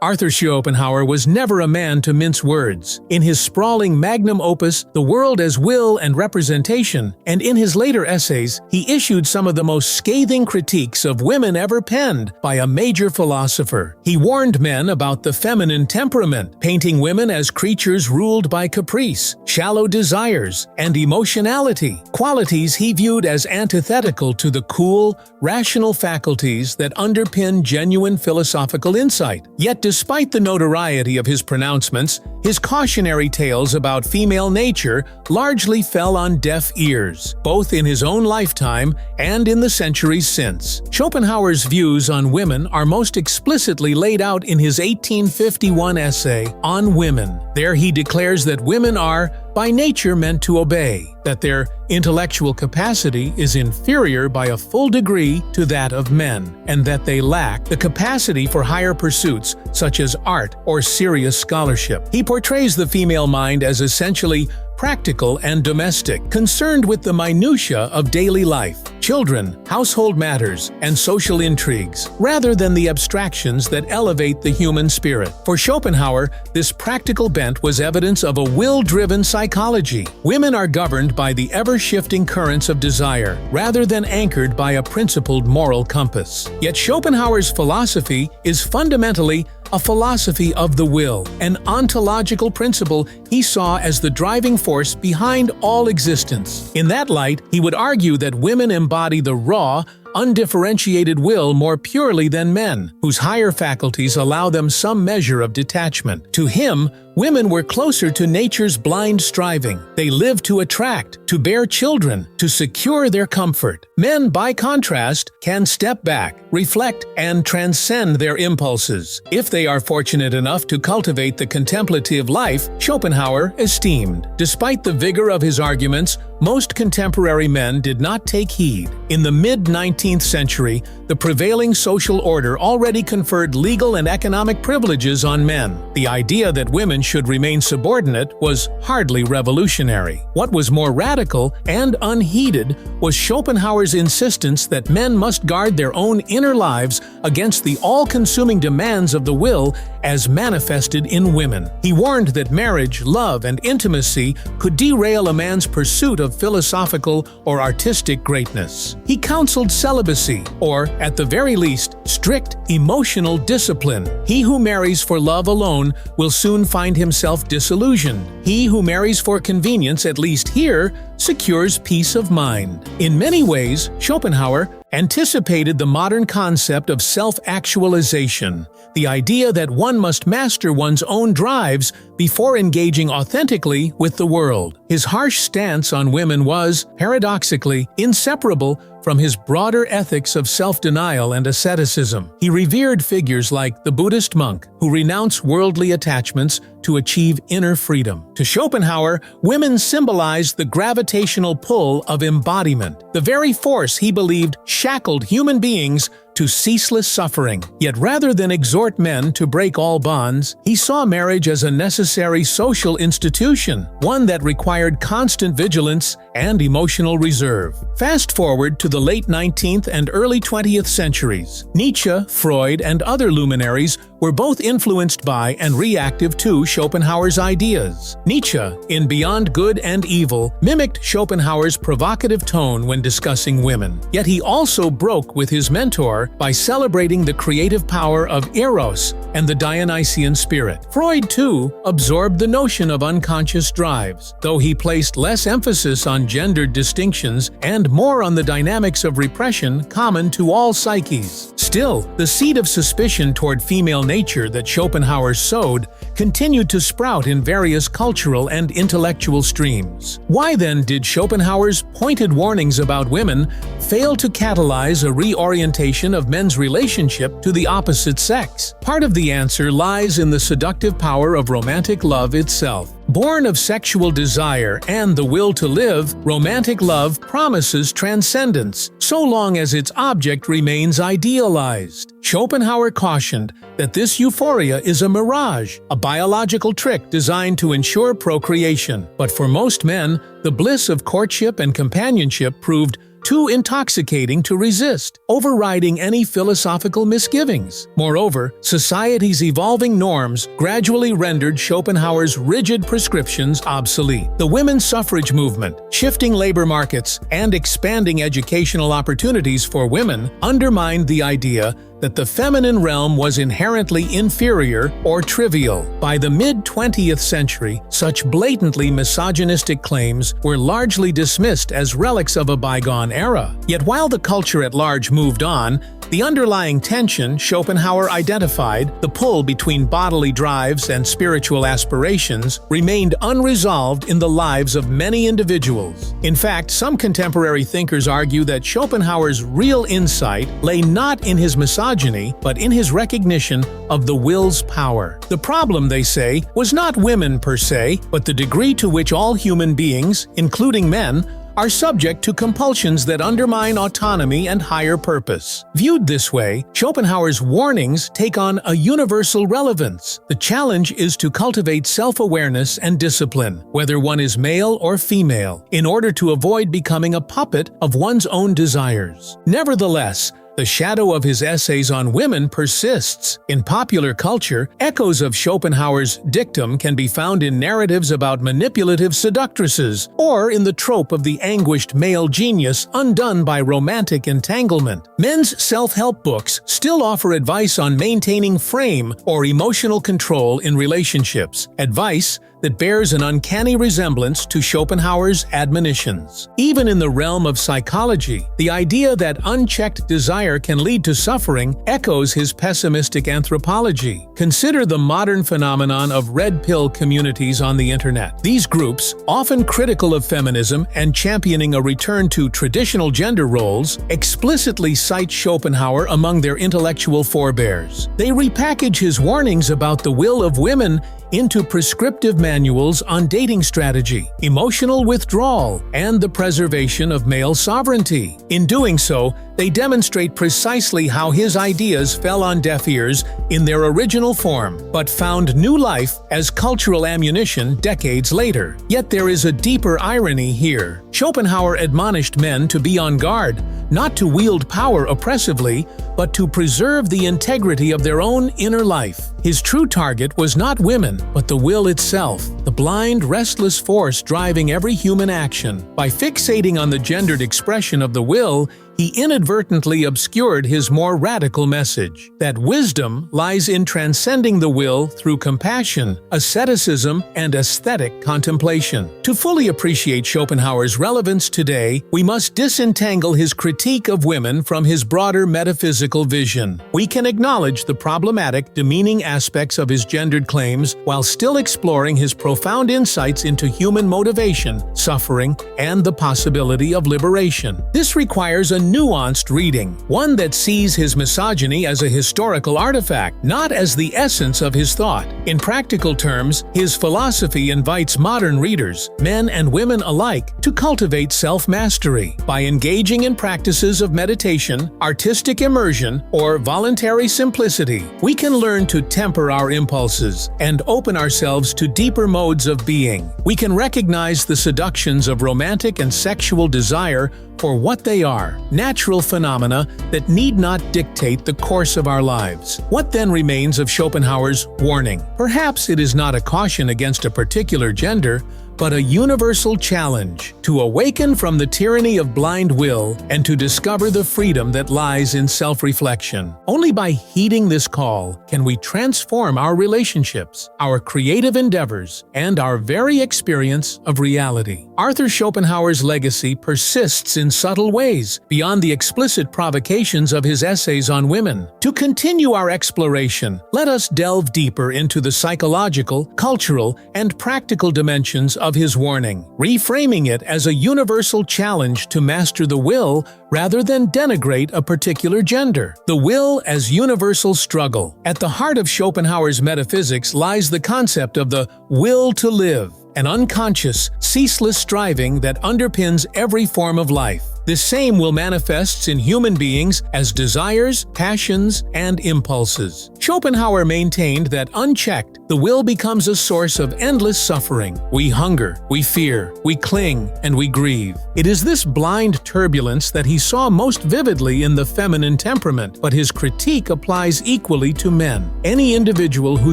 Arthur Schopenhauer was never a man to mince words. In his sprawling magnum opus, The World as Will and Representation, and in his later essays, he issued some of the most scathing critiques of women ever penned by a major philosopher. He warned men about the feminine temperament, painting women as creatures ruled by caprice, shallow desires, and emotionality, qualities he viewed as antithetical to the cool, rational faculties that underpin genuine philosophical insight. Yet despite the notoriety of his pronouncements, his cautionary tales about female nature largely fell on deaf ears, both in his own lifetime and in the centuries since. Schopenhauer's views on women are most explicitly laid out in his 1851 essay, On Women. There he declares that women are, by nature, meant to obey, that their intellectual capacity is inferior by a full degree to that of men, and that they lack the capacity for higher pursuits such as art or serious scholarship. He portrays the female mind as essentially practical and domestic, concerned with the minutiae of daily life, children, household matters, and social intrigues, rather than the abstractions that elevate the human spirit. For Schopenhauer, this practical bent was evidence of a will-driven psychology. Women are governed by the ever-shifting currents of desire, rather than anchored by a principled moral compass. Yet Schopenhauer's philosophy is fundamentally a philosophy of the will, an ontological principle he saw as the driving force behind all existence. In that light, he would argue that women embody the raw, undifferentiated will more purely than men, whose higher faculties allow them some measure of detachment. To him, women were closer to nature's blind striving. They lived to attract, to bear children, to secure their comfort. Men, by contrast, can step back, reflect, and transcend their impulses, if they are fortunate enough to cultivate the contemplative life Schopenhauer esteemed. Despite the vigor of his arguments, most contemporary men did not take heed. In the mid-19th century, the prevailing social order already conferred legal and economic privileges on men. The idea that women should remain subordinate was hardly revolutionary. What was more radical and unheeded was Schopenhauer's insistence that men must guard their own inner lives against the all-consuming demands of the will as manifested in women. He warned that marriage, love, and intimacy could derail a man's pursuit of philosophical or artistic greatness. He counseled celibacy, or, at the very least, strict emotional discipline. He who marries for love alone will soon find himself disillusioned. He who marries for convenience, at least here, secures peace of mind. In many ways, Schopenhauer anticipated the modern concept of self-actualization, the idea that one must master one's own drives before engaging authentically with the world. His harsh stance on women was, paradoxically, inseparable from his broader ethics of self-denial and asceticism. He revered figures like the Buddhist monk, who renounce worldly attachments to achieve inner freedom. To Schopenhauer, women symbolized the gravitational pull of embodiment, the very force he believed shackled human beings to ceaseless suffering. Yet rather than exhort men to break all bonds, he saw marriage as a necessary social institution, one that required constant vigilance and emotional reserve. Fast forward to the late 19th and early 20th centuries. Nietzsche, Freud, and other luminaries were both influenced by and reactive to Schopenhauer's ideas. Nietzsche, in Beyond Good and Evil, mimicked Schopenhauer's provocative tone when discussing women. Yet he also broke with his mentor by celebrating the creative power of Eros and the Dionysian spirit. Freud, too, absorbed the notion of unconscious drives, though he placed less emphasis on gendered distinctions and more on the dynamics of repression common to all psyches. Still, the seed of suspicion toward female nature that Schopenhauer sowed continued to sprout in various cultural and intellectual streams. Why then did Schopenhauer's pointed warnings about women fail to catalyze a reorientation of men's relationship to the opposite sex? Part of the answer lies in the seductive power of romantic love itself. Born of sexual desire and the will to live, romantic love promises transcendence, so long as its object remains idealized. Schopenhauer cautioned that this euphoria is a mirage, a biological trick designed to ensure procreation. But for most men, the bliss of courtship and companionship proved too intoxicating to resist, overriding any philosophical misgivings. Moreover, society's evolving norms gradually rendered Schopenhauer's rigid prescriptions obsolete. The women's suffrage movement, shifting labor markets, and expanding educational opportunities for women undermined the idea that the feminine realm was inherently inferior or trivial. By the mid-20th century, such blatantly misogynistic claims were largely dismissed as relics of a bygone era. Yet while the culture at large moved on, the underlying tension Schopenhauer identified, the pull between bodily drives and spiritual aspirations, remained unresolved in the lives of many individuals. In fact, some contemporary thinkers argue that Schopenhauer's real insight lay not in his misogyny, but in his recognition of the will's power. The problem, they say, was not women per se, but the degree to which all human beings, including men, are subject to compulsions that undermine autonomy and higher purpose. Viewed this way, Schopenhauer's warnings take on a universal relevance. The challenge is to cultivate self-awareness and discipline, whether one is male or female, in order to avoid becoming a puppet of one's own desires. Nevertheless, the shadow of his essays on women persists. In popular culture, echoes of Schopenhauer's dictum can be found in narratives about manipulative seductresses, or in the trope of the anguished male genius undone by romantic entanglement. Men's self-help books still offer advice on maintaining frame or emotional control in relationships, advice that bears an uncanny resemblance to Schopenhauer's admonitions. Even in the realm of psychology, the idea that unchecked desire can lead to suffering echoes his pessimistic anthropology. Consider the modern phenomenon of red pill communities on the internet. These groups, often critical of feminism and championing a return to traditional gender roles, explicitly cite Schopenhauer among their intellectual forebears. They repackage his warnings about the will of women into prescriptive manuals on dating strategy, emotional withdrawal, and the preservation of male sovereignty. In doing so, they demonstrate precisely how his ideas fell on deaf ears in their original form, but found new life as cultural ammunition decades later. Yet there is a deeper irony here. Schopenhauer admonished men to be on guard, not to wield power oppressively, but to preserve the integrity of their own inner life. His true target was not women, but the will itself, the blind, restless force driving every human action. By fixating on the gendered expression of the will, he inadvertently obscured his more radical message, that wisdom lies in transcending the will through compassion, asceticism, and aesthetic contemplation. To fully appreciate Schopenhauer's relevance today, we must disentangle his critique of women from his broader metaphysical vision. We can acknowledge the problematic, demeaning aspects of his gendered claims while still exploring his profound insights into human motivation, suffering, and the possibility of liberation. This requires a nuanced reading, one that sees his misogyny as a historical artifact, not as the essence of his thought. In practical terms, his philosophy invites modern readers, men and women alike, to cultivate self-mastery. By engaging in practices of meditation, artistic immersion, or voluntary simplicity, we can learn to temper our impulses and open ourselves to deeper modes of being. We can recognize the seductions of romantic and sexual desire for what they are, natural phenomena that need not dictate the course of our lives. What then remains of Schopenhauer's warning? Perhaps it is not a caution against a particular gender, but a universal challenge to awaken from the tyranny of blind will and to discover the freedom that lies in self-reflection. Only by heeding this call can we transform our relationships, our creative endeavors, and our very experience of reality. Arthur Schopenhauer's legacy persists in subtle ways, beyond the explicit provocations of his essays on women. To continue our exploration, let us delve deeper into the psychological, cultural, and practical dimensions of his warning, reframing it as a universal challenge to master the will rather than denigrate a particular gender. The will as universal struggle. At the heart of Schopenhauer's metaphysics lies the concept of the will to live, an unconscious, ceaseless striving that underpins every form of life. This same will manifests in human beings as desires, passions, and impulses. Schopenhauer maintained that unchecked, the will becomes a source of endless suffering. We hunger, we fear, we cling, and we grieve. It is this blind turbulence that he saw most vividly in the feminine temperament, but his critique applies equally to men. Any individual who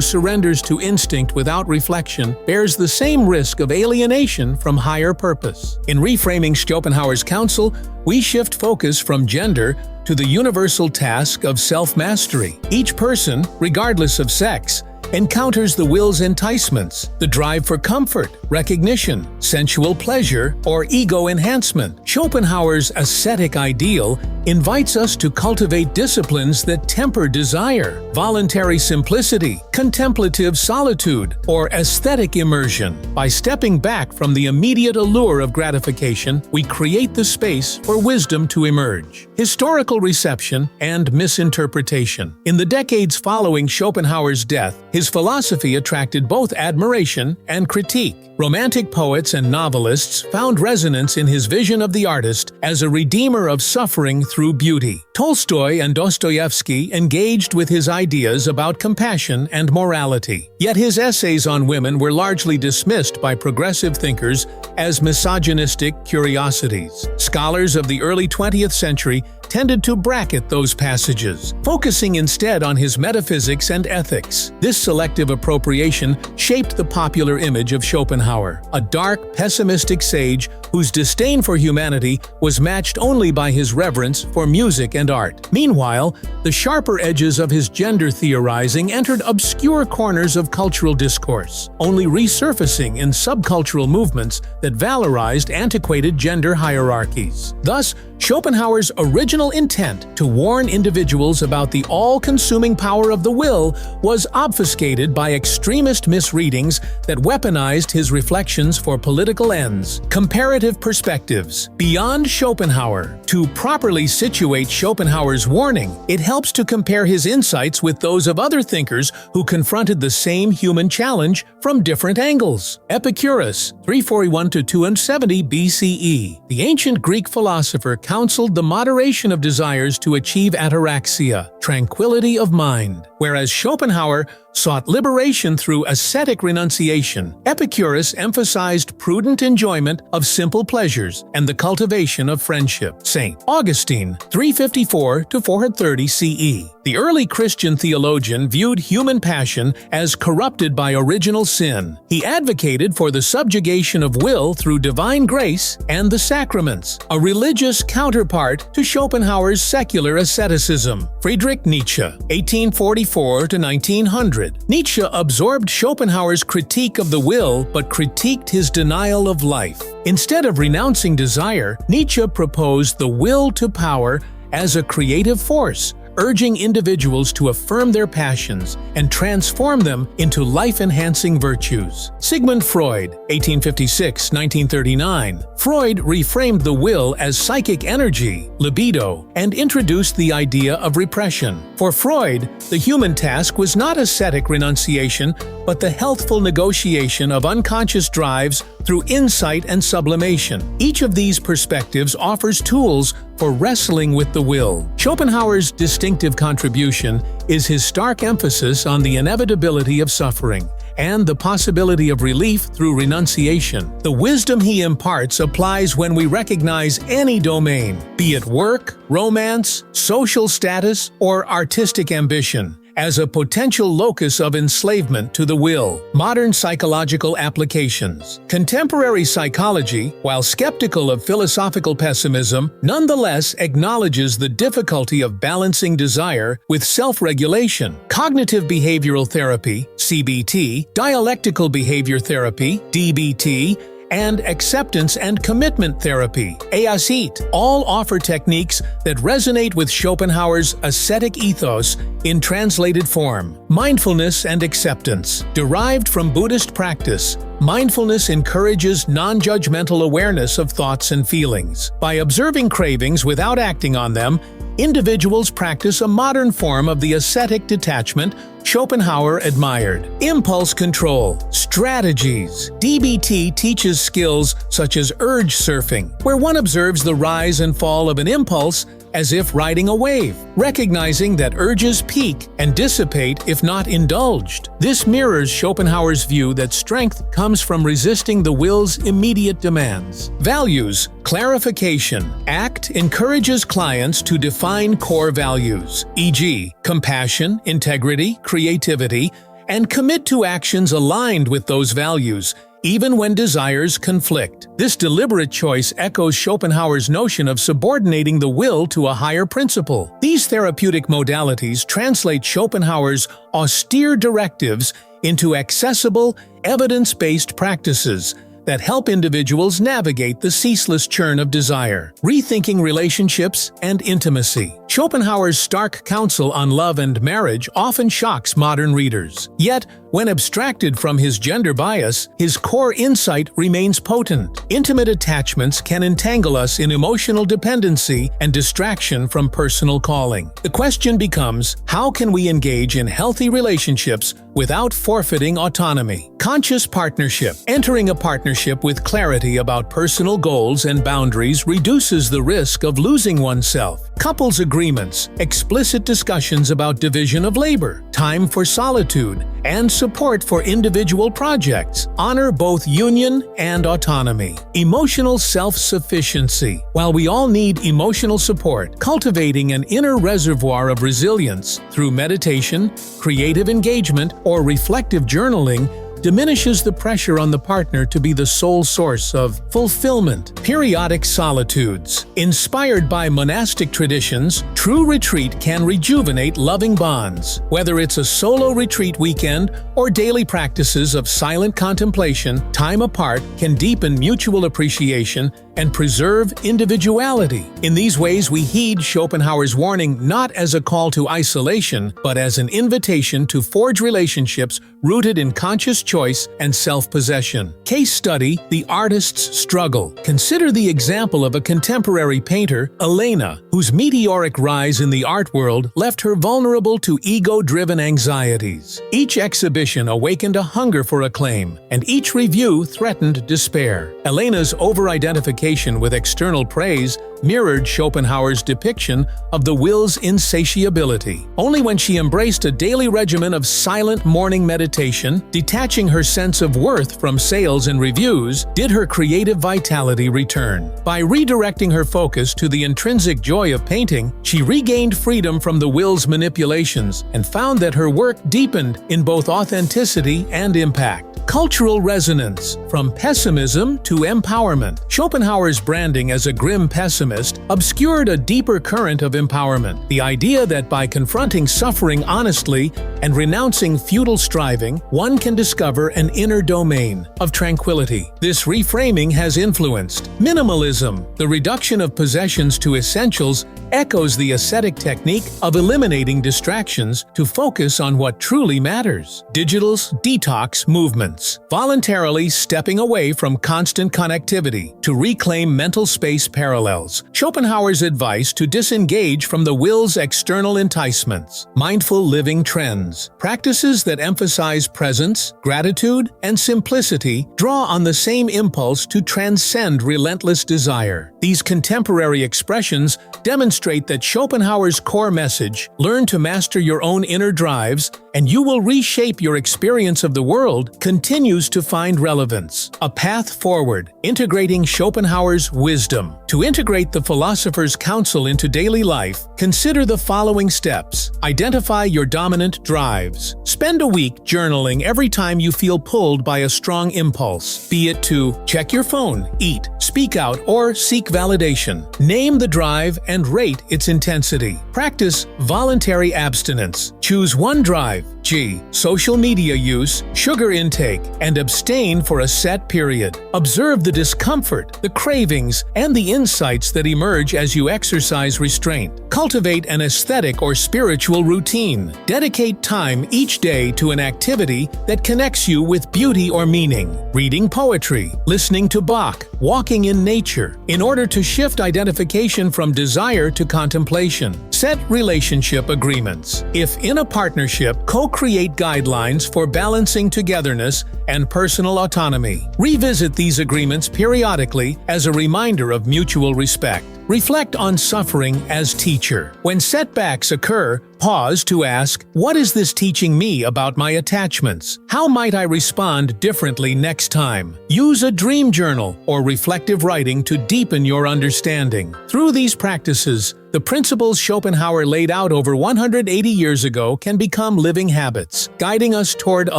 surrenders to instinct without reflection bears the same risk of alienation from higher purpose. In reframing Schopenhauer's counsel, we shift focus from gender to the universal task of self-mastery. Each person, regardless of sex, encounters the will's enticements, the drive for comfort, recognition, sensual pleasure, or ego enhancement. Schopenhauer's ascetic ideal invites us to cultivate disciplines that temper desire, voluntary simplicity, contemplative solitude, or aesthetic immersion. By stepping back from the immediate allure of gratification, we create the space for wisdom to emerge. Historical reception and misinterpretation. In the decades following Schopenhauer's death, his philosophy attracted both admiration and critique. Romantic poets and novelists found resonance in his vision of the artist as a redeemer of suffering through beauty. Tolstoy and Dostoevsky engaged with his ideas about compassion and morality. Yet his essays on women were largely dismissed by progressive thinkers as misogynistic curiosities. Scholars of the early 20th century tended to bracket those passages, focusing instead on his metaphysics and ethics. This selective appropriation shaped the popular image of Schopenhauer, a dark, pessimistic sage whose disdain for humanity was matched only by his reverence for music and art. Meanwhile, the sharper edges of his gender theorizing entered obscure corners of cultural discourse, only resurfacing in subcultural movements that valorized antiquated gender hierarchies. Thus, Schopenhauer's original intent to warn individuals about the all-consuming power of the will was obfuscated by extremist misreadings that weaponized his reflections for political ends. Comparative perspectives. Beyond Schopenhauer. To properly situate Schopenhauer's warning, it helps to compare his insights with those of other thinkers who confronted the same human challenge from different angles. Epicurus, 341–270 BCE. The ancient Greek philosopher counseled the moderation of desires to achieve ataraxia, tranquility of mind. Whereas Schopenhauer sought liberation through ascetic renunciation, Epicurus emphasized prudent enjoyment of simple pleasures and the cultivation of friendship. St. Augustine, 354–430 CE. The early Christian theologian viewed human passion as corrupted by original sin. He advocated for the subjugation of will through divine grace and the sacraments, a religious counterpart to Schopenhauer's secular asceticism. Friedrich Nietzsche, 1844–1900. Nietzsche absorbed Schopenhauer's critique of the will but critiqued his denial of life. Instead of renouncing desire, Nietzsche proposed the will to power as a creative force, urging individuals to affirm their passions and transform them into life-enhancing virtues. Sigmund Freud, 1856–1939. Freud reframed the will as psychic energy, libido, and introduced the idea of repression. For Freud, the human task was not ascetic renunciation, but the healthful negotiation of unconscious drives through insight and sublimation. Each of these perspectives offers tools for wrestling with the will. Schopenhauer's distinctive contribution is his stark emphasis on the inevitability of suffering and the possibility of relief through renunciation. The wisdom he imparts applies when we recognize any domain, be it work, romance, social status, or artistic ambition, as a potential locus of enslavement to the will. Modern psychological applications. Contemporary psychology, while skeptical of philosophical pessimism, nonetheless acknowledges the difficulty of balancing desire with self-regulation. Cognitive behavioral therapy, CBT, dialectical behavior therapy, DBT, and acceptance and commitment therapy, ASCIT, all offer techniques that resonate with Schopenhauer's ascetic ethos in translated form. Mindfulness and acceptance. Derived from Buddhist practice, mindfulness encourages non-judgmental awareness of thoughts and feelings. By observing cravings without acting on them, individuals practice a modern form of the ascetic detachment Schopenhauer admired. Impulse control. Strategies. DBT teaches skills such as urge surfing, where one observes the rise and fall of an impulse as if riding a wave, recognizing that urges peak and dissipate if not indulged. This mirrors Schopenhauer's view that strength comes from resisting the will's immediate demands. Values. Clarification. ACT encourages clients to define core values, e.g., compassion, integrity, creativity, and commit to actions aligned with those values, even when desires conflict. This deliberate choice echoes Schopenhauer's notion of subordinating the will to a higher principle. These therapeutic modalities translate Schopenhauer's austere directives into accessible, evidence-based practices that help individuals navigate the ceaseless churn of desire, rethinking relationships and intimacy. Schopenhauer's stark counsel on love and marriage often shocks modern readers. Yet, when abstracted from his gender bias, his core insight remains potent. Intimate attachments can entangle us in emotional dependency and distraction from personal calling. The question becomes, how can we engage in healthy relationships without forfeiting autonomy? Conscious partnership. Entering a partnership with clarity about personal goals and boundaries reduces the risk of losing oneself. Couples agreements, explicit discussions about division of labor, time for solitude, and support for individual projects honor both union and autonomy. Emotional self-sufficiency. While we all need emotional support, cultivating an inner reservoir of resilience through meditation, creative engagement, or reflective journaling diminishes the pressure on the partner to be the sole source of fulfillment. Periodic solitudes. Inspired by monastic traditions, true retreat can rejuvenate loving bonds. Whether it's a solo retreat weekend or daily practices of silent contemplation, time apart can deepen mutual appreciation and preserve individuality. In these ways, we heed Schopenhauer's warning not as a call to isolation, but as an invitation to forge relationships rooted in conscious choice and self-possession. Case study: the artist's struggle. Consider the example of a contemporary painter, Elena, whose meteoric rise in the art world left her vulnerable to ego-driven anxieties. Each exhibition awakened a hunger for acclaim, and each review threatened despair. Elena's over-identification with external praise mirrored Schopenhauer's depiction of the will's insatiability. Only when she embraced a daily regimen of silent morning meditation, detaching her sense of worth from sales and reviews, did her creative vitality return. By redirecting her focus to the intrinsic joy of painting, she regained freedom from the will's manipulations and found that her work deepened in both authenticity and impact. Cultural resonance. From pessimism to empowerment. Schopenhauer's branding as a grim pessimist obscured a deeper current of empowerment. The idea that by confronting suffering honestly and renouncing futile striving, one can discover an inner domain of tranquility. This reframing has influenced minimalism. The reduction of possessions to essentials echoes the ascetic technique of eliminating distractions to focus on what truly matters. Digital's detox movements. Voluntarily stepping away from constant connectivity to reclaim mental space parallels. Schopenhauer's advice to disengage from the will's external enticements. Mindful living trends. Practices that emphasize presence, gratitude, and simplicity draw on the same impulse to transcend relentless desire. These contemporary expressions demonstrate that Schopenhauer's core message, learn to master your own inner drives, and you will reshape your experience of the world, continues to find relevance. A path forward, integrating Schopenhauer's wisdom. To integrate the philosopher's counsel into daily life, consider the following steps. Identify your dominant drives. Spend a week journaling every time you feel pulled by a strong impulse, be it to check your phone, eat, speak out, or seek validation. Name the drive and rate its intensity. Practice voluntary abstinence. Choose one drive, g. social media use, sugar intake, and abstain for a set period. Observe the discomfort, the cravings, and the insights that emerge as you exercise restraint. Cultivate an aesthetic or spiritual routine. Dedicate time each day to an activity that connects you with beauty or meaning. Reading poetry, listening to Bach, walking in nature, in order to shift identification from desire to contemplation. Set relationship agreements. If in a partnership, co-create guidelines for balancing togetherness and personal autonomy. Revisit these agreements periodically as a reminder of mutual respect. Reflect on suffering as teacher. When setbacks occur, pause to ask, what is this teaching me about my attachments? How might I respond differently next time? Use a dream journal or reflective writing to deepen your understanding. Through these practices, the principles Schopenhauer laid out over 180 years ago can become living habits, guiding us toward a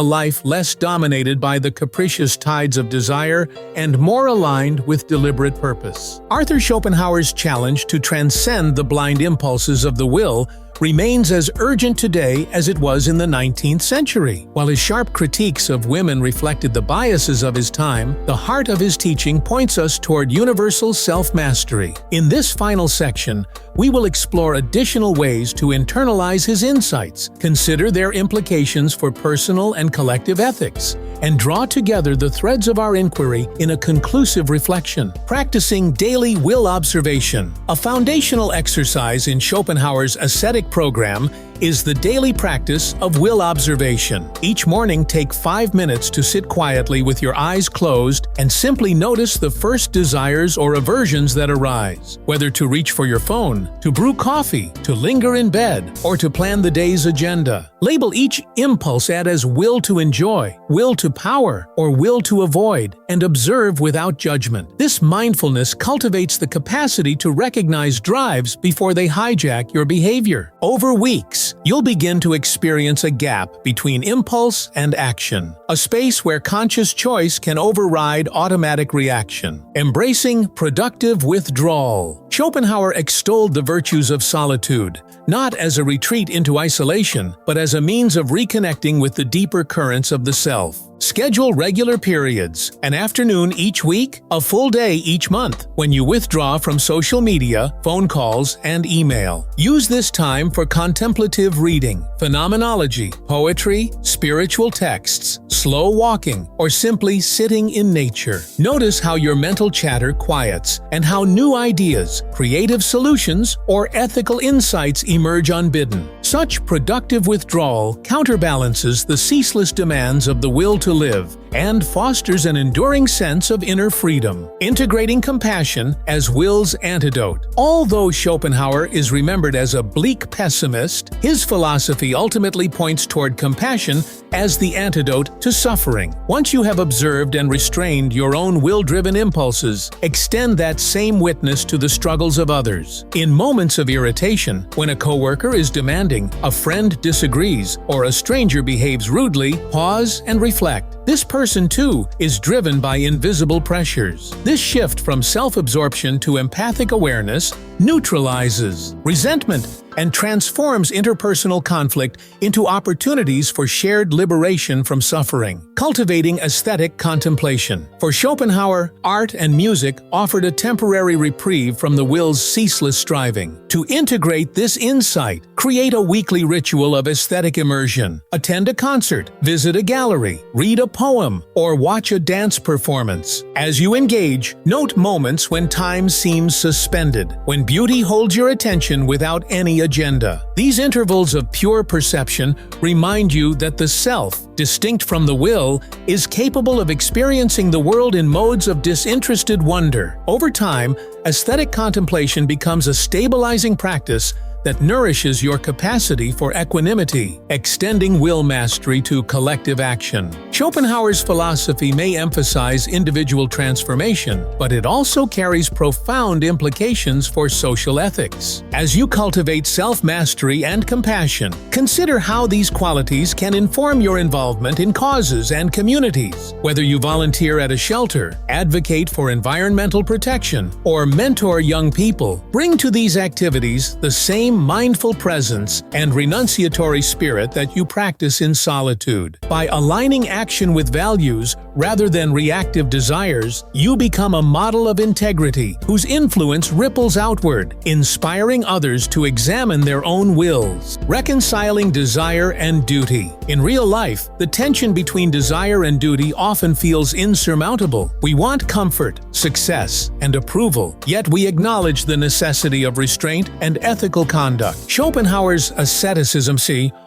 life less dominated by the capricious tides of desire and more aligned with deliberate purpose. Arthur Schopenhauer's challenge to transcend the blind impulses of the will remains as urgent today as it was in the 19th century. While his sharp critiques of women reflected the biases of his time, the heart of his teaching points us toward universal self-mastery. In this final section, we will explore additional ways to internalize his insights, consider their implications for personal and collective ethics, and draw together the threads of our inquiry in a conclusive reflection. Practicing daily will observation. A foundational exercise in Schopenhauer's ascetic program is the daily practice of will observation. Each morning, take 5 minutes to sit quietly with your eyes closed and simply notice the first desires or aversions that arise. Whether to reach for your phone, to brew coffee, to linger in bed, or to plan the day's agenda. Label each impulse as will to enjoy, will to power, or will to avoid, and observe without judgment. This mindfulness cultivates the capacity to recognize drives before they hijack your behavior. Over weeks, you'll begin to experience a gap between impulse and action, a space where conscious choice can override automatic reaction. Embracing productive withdrawal. Schopenhauer extolled the virtues of solitude, not as a retreat into isolation, but as a means of reconnecting with the deeper currents of the self. Schedule regular periods, an afternoon each week, a full day each month, when you withdraw from social media, phone calls, and email. Use this time for contemplative reading, phenomenology, poetry, spiritual texts, slow walking, or simply sitting in nature. Notice how your mental chatter quiets and how new ideas, creative solutions, or ethical insights emerge unbidden. Such productive withdrawal counterbalances the ceaseless demands of the will to live and fosters an enduring sense of inner freedom. Integrating compassion as will's antidote. Although Schopenhauer is remembered as a bleak pessimist, his philosophy ultimately points toward compassion as the antidote to suffering. Once you have observed and restrained your own will-driven impulses, extend that same witness to the struggles of others. In moments of irritation, when a coworker is demanding, a friend disagrees, or a stranger behaves rudely, pause and reflect. This person, too, is driven by invisible pressures. This shift from self-absorption to empathic awareness neutralizes resentment and transforms interpersonal conflict into opportunities for shared liberation from suffering. Cultivating aesthetic contemplation. For Schopenhauer, art and music offered a temporary reprieve from the will's ceaseless striving. To integrate this insight, create a weekly ritual of aesthetic immersion. Attend a concert, visit a gallery, read a poem, or watch a dance performance. As you engage, note moments when time seems suspended, when beauty holds your attention without any agenda. These intervals of pure perception remind you that the self, distinct from the will, is capable of experiencing the world in modes of disinterested wonder. Over time, aesthetic contemplation becomes a stabilizing practice that nourishes your capacity for equanimity, extending will mastery to collective action. Schopenhauer's philosophy may emphasize individual transformation, but it also carries profound implications for social ethics. As you cultivate self-mastery and compassion, consider how these qualities can inform your involvement in causes and communities. Whether you volunteer at a shelter, advocate for environmental protection, or mentor young people, bring to these activities the same same mindful presence and renunciatory spirit that you practice in solitude. By aligning action with values rather than reactive desires, you become a model of integrity whose influence ripples outward, inspiring others to examine their own wills. Reconciling desire and duty. In real life, the tension between desire and duty often feels insurmountable. We want comfort, success, and approval, yet we acknowledge the necessity of restraint and ethical conduct. Schopenhauer's asceticism,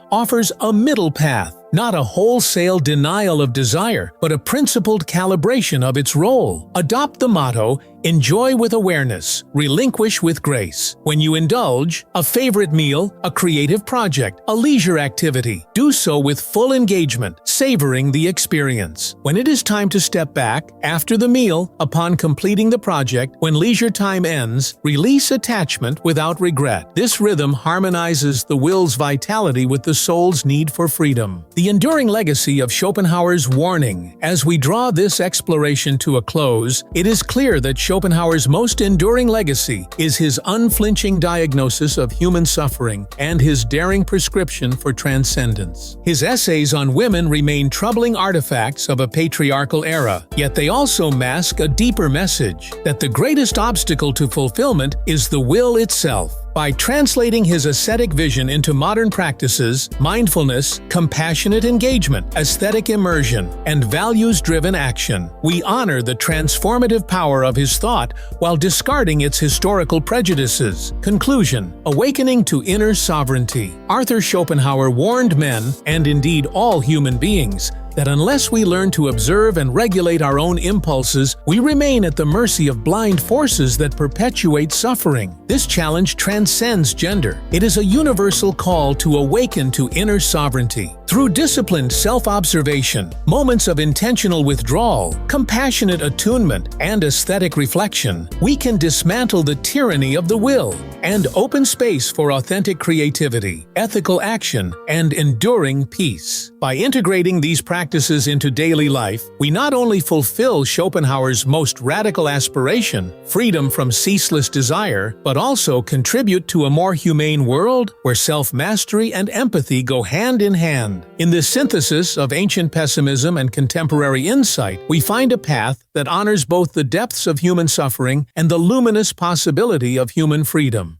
offers a middle path, not a wholesale denial of desire, but a principled calibration of its role. Adopt the motto, enjoy with awareness, relinquish with grace. When you indulge, a favorite meal, a creative project, a leisure activity, do so with full engagement, savoring the experience. When it is time to step back, after the meal, upon completing the project, when leisure time ends, release attachment without regret. This rhythm harmonizes the will's vitality with the soul's need for freedom. The enduring legacy of Schopenhauer's warning. As we draw this exploration to a close, it is clear that Schopenhauer's most enduring legacy is his unflinching diagnosis of human suffering and his daring prescription for transcendence. His essays on women remain troubling artifacts of a patriarchal era, yet they also mask a deeper message that the greatest obstacle to fulfillment is the will itself. By translating his ascetic vision into modern practices, mindfulness, compassionate engagement, aesthetic immersion, and values-driven action, we honor the transformative power of his thought while discarding its historical prejudices. Conclusion: awakening to inner sovereignty. Arthur Schopenhauer warned men, and indeed all human beings, that unless we learn to observe and regulate our own impulses, we remain at the mercy of blind forces that perpetuate suffering. This challenge transcends gender. It is a universal call to awaken to inner sovereignty. Through disciplined self-observation, moments of intentional withdrawal, compassionate attunement, and aesthetic reflection, we can dismantle the tyranny of the will and open space for authentic creativity, ethical action, and enduring peace. By integrating these practices into daily life, we not only fulfill Schopenhauer's most radical aspiration, freedom from ceaseless desire, but also contribute to a more humane world where self-mastery and empathy go hand in hand. In this synthesis of ancient pessimism and contemporary insight, we find a path that honors both the depths of human suffering and the luminous possibility of human freedom.